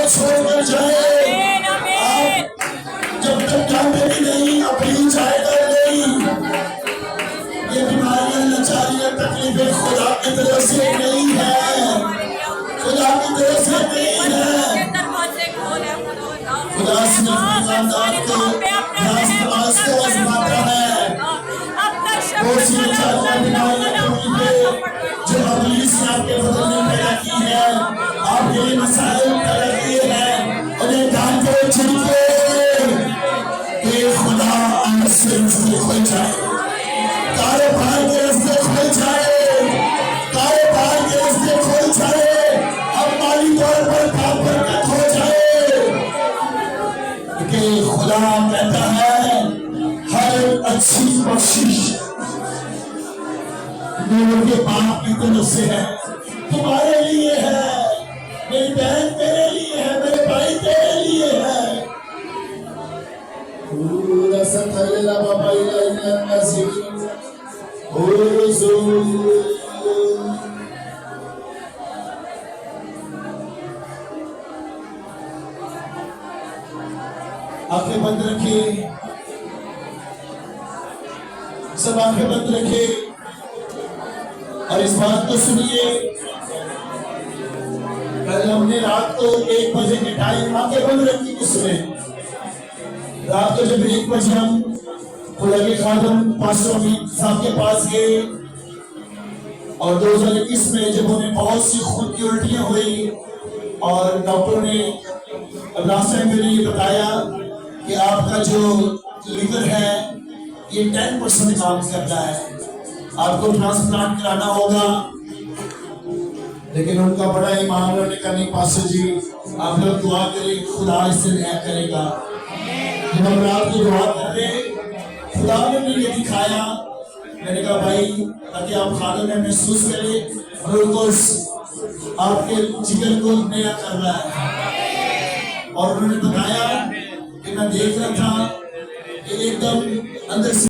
छोड़कर जाए। आप जब तक जाओगे नहीं अपनी जाएगा नहीं। ये बीमारियां, लाचारियां, तकलीफें खुदा की तरफ से नहीं है, खुदा की तरफ से नहीं है। खुदा सिर्फ ईमानदार को रास्ते से आजमाता है। बहुत सी लाचारियां, बीमारियां, तकलीफें जो इब्लीस ने आपके बदन में पैदा की है, आपके मसाइल पैदा किए हैं, उन्हें डांटे छिड़के कि खुदा आपसे रास्ते खुल जाए, कारोबार के रास्ते खुल जाए, कारोबार के रास्ते खुल जाए, अब माली तौर पर काम बरकत हो जाए। कि खुदा कहता है हर अच्छी बख्शिश मेरे बाप की तरफ से है, तुम्हारे लिए है, मेरी बहन तेरे लिए है, मेरे भाई तेरे लिए है। आंखें बंद रखिए, सब आंखें बंद रखिए और इस बात को सुनिए। कल हमने रात को 1 बजे के टाइम आंखें बंद रखी कि सुने। रात को जब 1 बजे हम खुदा के खादम पास्टर अमीन साहब के पास गए और 2021 में जब उन्हें बहुत सी खून की उल्टियां हुई और डॉक्टरों ने लास्ट टाइम में ये बताया कि आपका जो लीवर है ये 10% काम करता है, आपको ट्रांसप्लांट कराना होगा। लेकिन उनका बड़ा ईमान, उन्होंने कहा नहीं पास्टर जी आप लोग दुआ करें, खुदा इससे न्याय करेगा। जब हम रात को दुआ कर रहे खुदा ने मुझे दिखाया, मैंने कहा भाई ताकि आप खाने में महसूस करें ग्लूकोज आपके जिगर को नया कर रहा है। और उन्होंने बताया कि मैं देख रहा था कि एकदम अंदर से